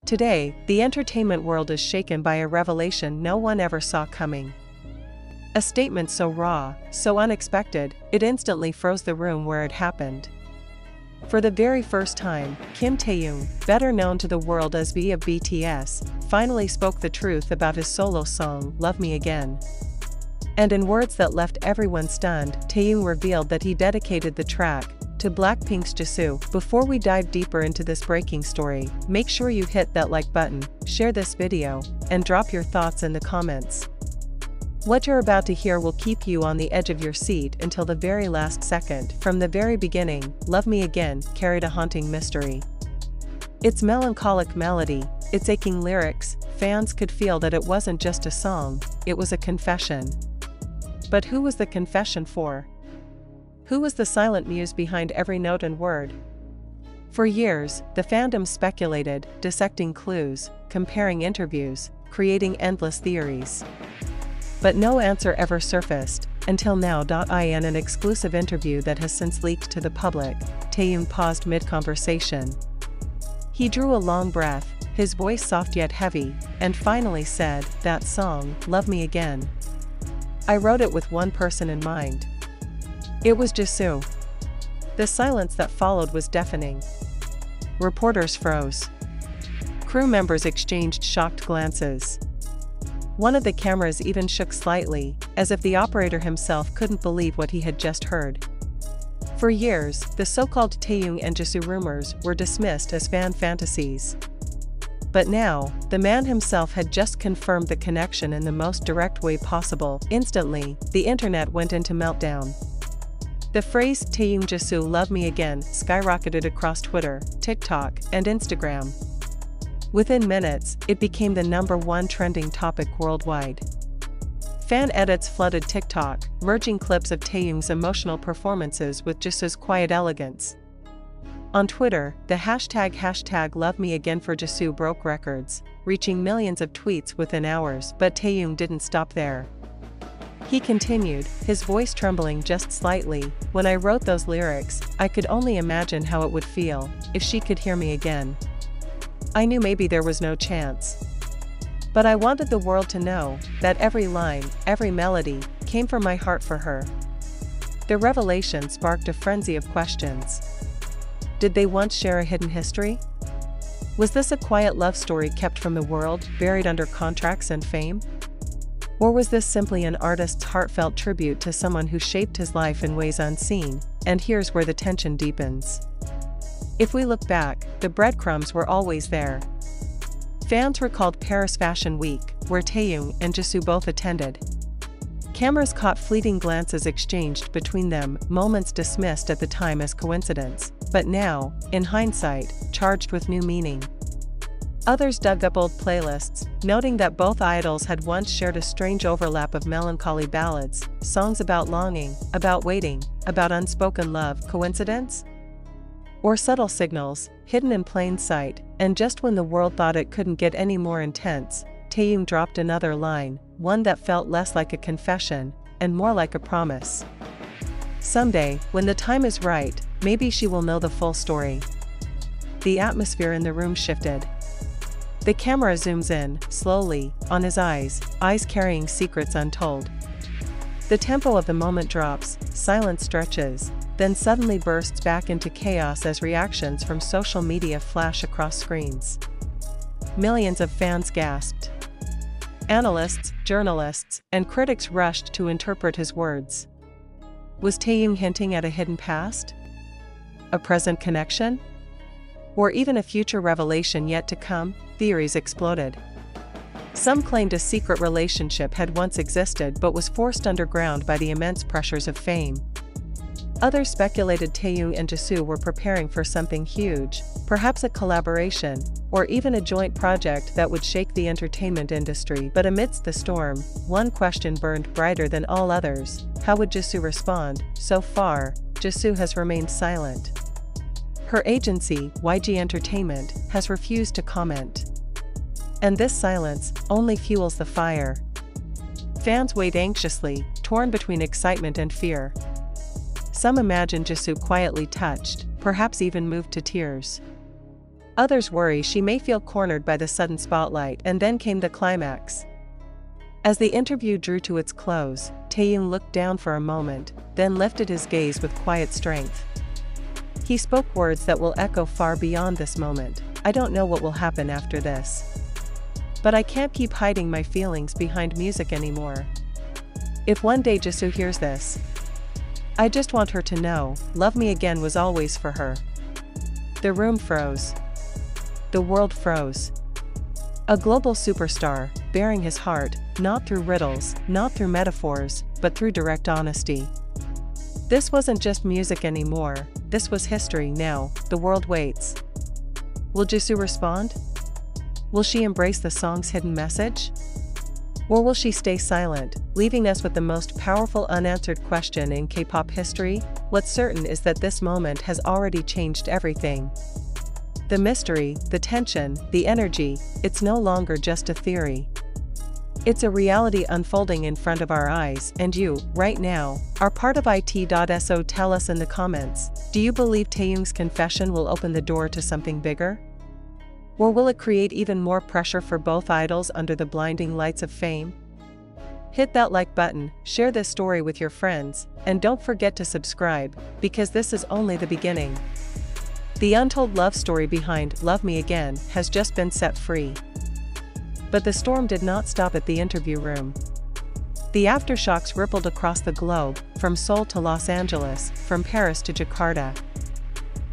Today, the entertainment world is shaken by a revelation no one ever saw coming. A statement so raw, so unexpected, it instantly froze the room where it happened. For the very first time, Kim Taehyung, better known to the world as V of BTS, finally spoke the truth about his solo song, Love Me Again. And in words that left everyone stunned, Taehyung revealed that he dedicated the track to BLACKPINK's Jisoo. Before we dive deeper into this breaking story, make sure you hit that like button, share this video, and drop your thoughts in the comments. What you're about to hear will keep you on the edge of your seat until the very last second. From the very beginning, Love Me Again carried a haunting mystery. Its melancholic melody, its aching lyrics, fans could feel that it wasn't just a song, it was a confession. But who was the confession for? Who was the silent muse behind every note and word? For years, the fandom speculated, dissecting clues, comparing interviews, creating endless theories. But no answer ever surfaced, until now. In an exclusive interview that has since leaked to the public, Taehyung paused mid-conversation. He drew a long breath, his voice soft yet heavy, and finally said, "That song, Love Me Again. I wrote it with one person in mind. It was Jisoo." The silence that followed was deafening. Reporters froze. Crew members exchanged shocked glances. One of the cameras even shook slightly, as if the operator himself couldn't believe what he had just heard. For years, the so-called Taehyung and Jisoo rumors were dismissed as fan fantasies. But now, the man himself had just confirmed the connection in the most direct way possible. Instantly, the internet went into meltdown. The phrase Taehyung Jisoo Love Me Again skyrocketed across Twitter, TikTok, and Instagram. Within minutes, it became the #1 trending topic worldwide. Fan edits flooded TikTok, merging clips of Taehyung's emotional performances with Jisoo's quiet elegance. On Twitter, the hashtag Love Me Again for Jisoo broke records, reaching millions of tweets within hours. But Taehyung didn't stop there. He continued, his voice trembling just slightly, "When I wrote those lyrics, I could only imagine how it would feel if she could hear me again. I knew maybe there was no chance. But I wanted the world to know that every line, every melody, came from my heart for her." The revelation sparked a frenzy of questions. Did they once share a hidden history? Was this a quiet love story kept from the world, buried under contracts and fame? Or was this simply an artist's heartfelt tribute to someone who shaped his life in ways unseen? And here's where the tension deepens. If we look back, the breadcrumbs were always there. Fans recalled Paris Fashion Week, where Taehyung and Jisoo both attended. Cameras caught fleeting glances exchanged between them, moments dismissed at the time as coincidence, but now, in hindsight, charged with new meaning. Others dug up old playlists, noting that both idols had once shared a strange overlap of melancholy ballads, songs about longing, about waiting, about unspoken love. Coincidence? Or subtle signals, hidden in plain sight? And just when the world thought it couldn't get any more intense, Taehyung dropped another line, one that felt less like a confession, and more like a promise. "Someday, when the time is right, maybe she will know the full story." The atmosphere in the room shifted. The camera zooms in, slowly, on his eyes carrying secrets untold. The tempo of the moment drops, silence stretches, then suddenly bursts back into chaos as reactions from social media flash across screens. Millions of fans gasped. Analysts, journalists, and critics rushed to interpret his words. Was Taehyung hinting at a hidden past? A present connection? Or even a future revelation yet to come? Theories exploded. Some claimed a secret relationship had once existed but was forced underground by the immense pressures of fame. Others speculated Taehyung and Jisoo were preparing for something huge, perhaps a collaboration, or even a joint project that would shake the entertainment industry. But amidst the storm, one question burned brighter than all others: how would Jisoo respond? So far, Jisoo has remained silent. Her agency, YG Entertainment, has refused to comment. And this silence only fuels the fire. Fans wait anxiously, torn between excitement and fear. Some imagine Jisoo quietly touched, perhaps even moved to tears. Others worry she may feel cornered by the sudden spotlight, and then came the climax. As the interview drew to its close, Taehyung looked down for a moment, then lifted his gaze with quiet strength. He spoke words that will echo far beyond this moment. I don't know what will happen after this. But I can't keep hiding my feelings behind music anymore. If one day Jisoo hears this, I just want her to know, Love Me Again was always for her. The room froze. The world froze. A global superstar, bearing his heart, not through riddles, not through metaphors, but through direct honesty. This wasn't just music anymore, this was history now, the world waits. Will Jisoo respond? Will she embrace the song's hidden message? Or will she stay silent, leaving us with the most powerful unanswered question in K-pop history? What's certain is that this moment has already changed everything. The mystery, the tension, the energy, it's no longer just a theory. It's a reality unfolding in front of our eyes, and you, right now, are part of it.so. Tell us in the comments, do you believe Taehyung's confession will open the door to something bigger? Or will it create even more pressure for both idols under the blinding lights of fame? Hit that like button, share this story with your friends, and don't forget to subscribe, because this is only the beginning. The untold love story behind Love Me Again has just been set free. But the storm did not stop at the interview room. The aftershocks rippled across the globe, from Seoul to Los Angeles, from Paris to Jakarta.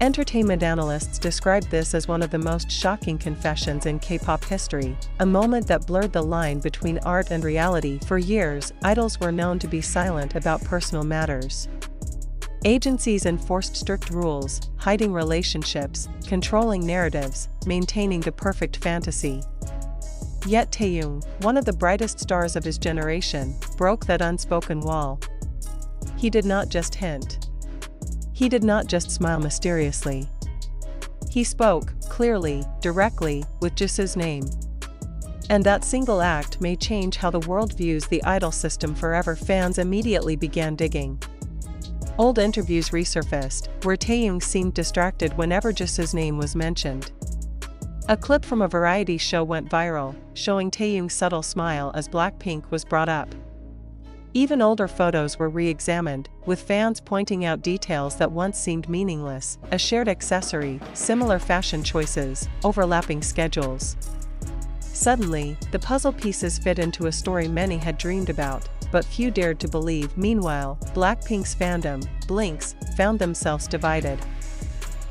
Entertainment analysts described this as one of the most shocking confessions in K-pop history, a moment that blurred the line between art and reality. For years, idols were known to be silent about personal matters. Agencies enforced strict rules, hiding relationships, controlling narratives, maintaining the perfect fantasy. Yet Taehyung, one of the brightest stars of his generation, broke that unspoken wall. He did not just hint. He did not just smile mysteriously. He spoke, clearly, directly, with Jisoo's name. And that single act may change how the world views the idol system forever. Fans immediately began digging. Old interviews resurfaced, where Taehyung seemed distracted whenever Jisoo's name was mentioned. A clip from a variety show went viral, showing Taehyung's subtle smile as BLACKPINK was brought up. Even older photos were re-examined, with fans pointing out details that once seemed meaningless: a shared accessory, similar fashion choices, overlapping schedules. Suddenly, the puzzle pieces fit into a story many had dreamed about, but few dared to believe. Meanwhile, BLACKPINK's fandom, Blinks, found themselves divided.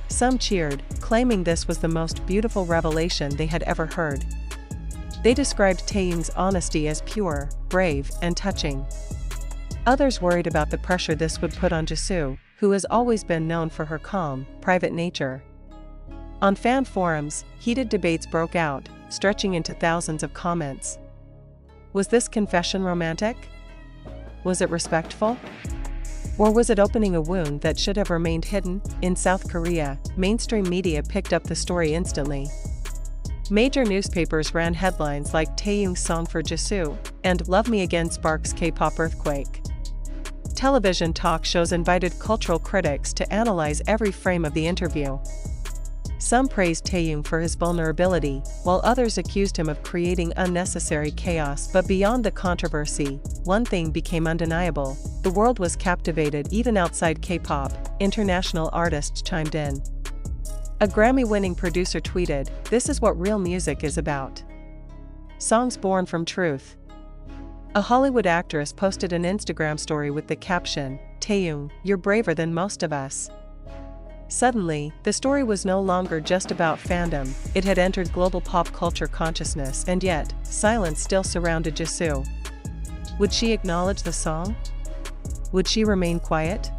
Some cheered, claiming this was the most beautiful revelation they had ever heard. They described Taehyung's honesty as pure, brave, and touching. Others worried about the pressure this would put on Jisoo, who has always been known for her calm, private nature. On fan forums, heated debates broke out, stretching into thousands of comments. Was this confession romantic? Was it respectful? Or was it opening a wound that should have remained hidden? In South Korea, mainstream media picked up the story instantly. Major newspapers ran headlines like "Taehyung's song for Jisoo" and "Love Me Again sparks K-pop earthquake." Television talk shows invited cultural critics to analyze every frame of the interview. Some praised Taehyung for his vulnerability, while others accused him of creating unnecessary chaos. But beyond the controversy, one thing became undeniable: the world was captivated. Even outside K-pop, international artists chimed in. A Grammy-winning producer tweeted, "This is what real music is about. Songs born from truth." A Hollywood actress posted an Instagram story with the caption, "Taehyung, you're braver than most of us." Suddenly, the story was no longer just about fandom, it had entered global pop culture consciousness, and yet, silence still surrounded Jisoo. Would she acknowledge the song? Would she remain quiet?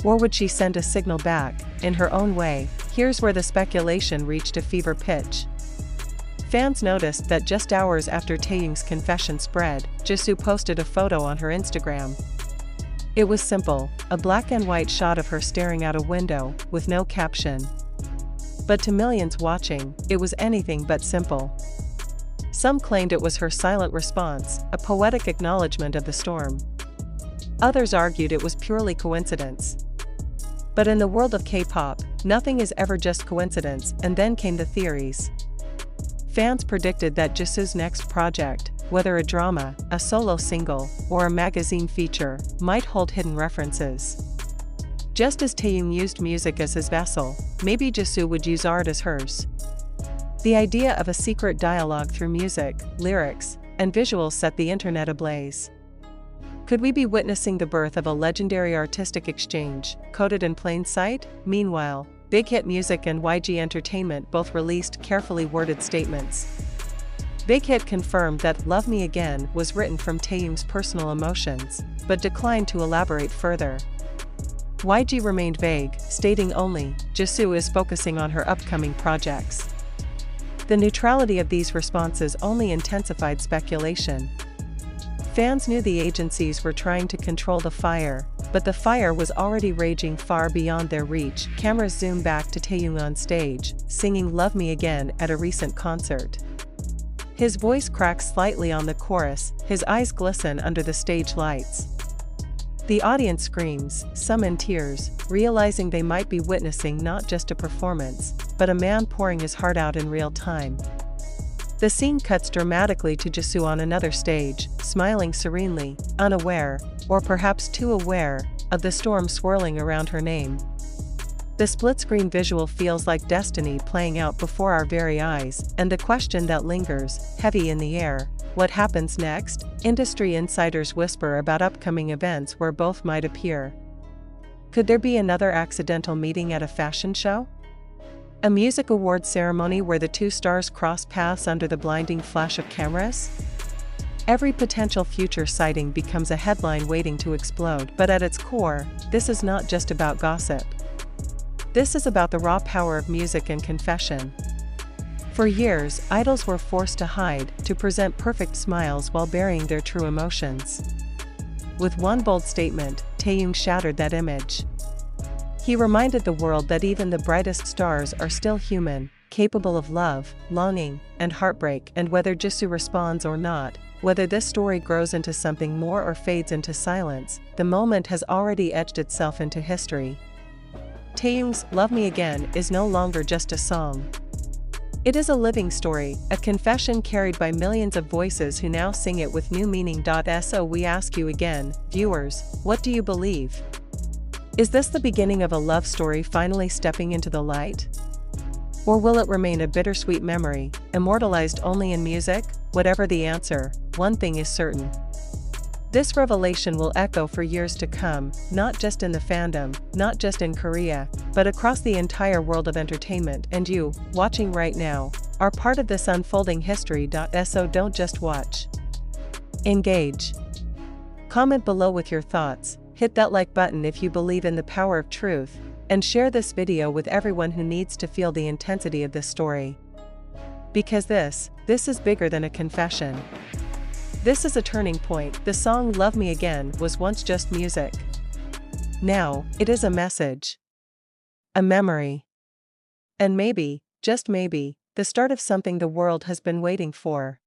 Or would she send a signal back, in her own way? Here's where the speculation reached a fever pitch. Fans noticed that just hours after Taehyung's confession spread, Jisoo posted a photo on her Instagram. It was simple, a black and white shot of her staring out a window, with no caption. But to millions watching, it was anything but simple. Some claimed it was her silent response, a poetic acknowledgement of the storm. Others argued it was purely coincidence. But in the world of K-pop, Nothing is ever just coincidence, and then came the theories. Fans predicted that Jisoo's next project, whether a drama, a solo single, or a magazine feature, might hold hidden references. Just as Taehyung used music as his vessel, maybe Jisoo would use art as hers. The idea of a secret dialogue through music, lyrics, and visuals set the internet ablaze. Could we be witnessing the birth of a legendary artistic exchange, coded in plain sight? Meanwhile, Big Hit Music and YG Entertainment both released carefully worded statements. Big Hit confirmed that Love Me Again was written from Taehyung's personal emotions, but declined to elaborate further. YG remained vague, stating only, Jisoo is focusing on her upcoming projects. The neutrality of these responses only intensified speculation. Fans knew the agencies were trying to control the fire, but the fire was already raging far beyond their reach. Cameras zoom back to Taehyung on stage, singing Love Me Again at a recent concert. His voice cracks slightly on the chorus, his eyes glisten under the stage lights. The audience screams, some in tears, realizing they might be witnessing not just a performance, but a man pouring his heart out in real time. The scene cuts dramatically to Jisoo on another stage, smiling serenely, unaware, or perhaps too aware, of the storm swirling around her name. The split-screen visual feels like destiny playing out before our very eyes, and the question that lingers, heavy in the air, what happens next? Industry insiders whisper about upcoming events where both might appear. Could there be another accidental meeting at a fashion show? A music awards ceremony where the two stars cross paths under the blinding flash of cameras? Every potential future sighting becomes a headline waiting to explode, but at its core, this is not just about gossip. This is about the raw power of music and confession. For years, idols were forced to hide, to present perfect smiles while burying their true emotions. With one bold statement, Taehyung shattered that image. He reminded the world that even the brightest stars are still human, capable of love, longing, and heartbreak, and whether Jisoo responds or not, whether this story grows into something more or fades into silence, the moment has already etched itself into history. Taehyung's Love Me Again is no longer just a song. It is a living story, a confession carried by millions of voices who now sing it with new meaning. So we ask you again, viewers, what do you believe? Is this the beginning of a love story finally stepping into the light? Or will it remain a bittersweet memory, immortalized only in music? Whatever the answer, one thing is certain. This revelation will echo for years to come, not just in the fandom, not just in Korea, but across the entire world of entertainment, and you, watching right now, are part of this unfolding history. So don't just watch. Engage. Comment below with your thoughts, hit that like button if you believe in the power of truth, and share this video with everyone who needs to feel the intensity of this story. Because this is bigger than a confession. This is a turning point. The song Love Me Again was once just music. Now, it is a message. A memory. And maybe, just maybe, the start of something the world has been waiting for.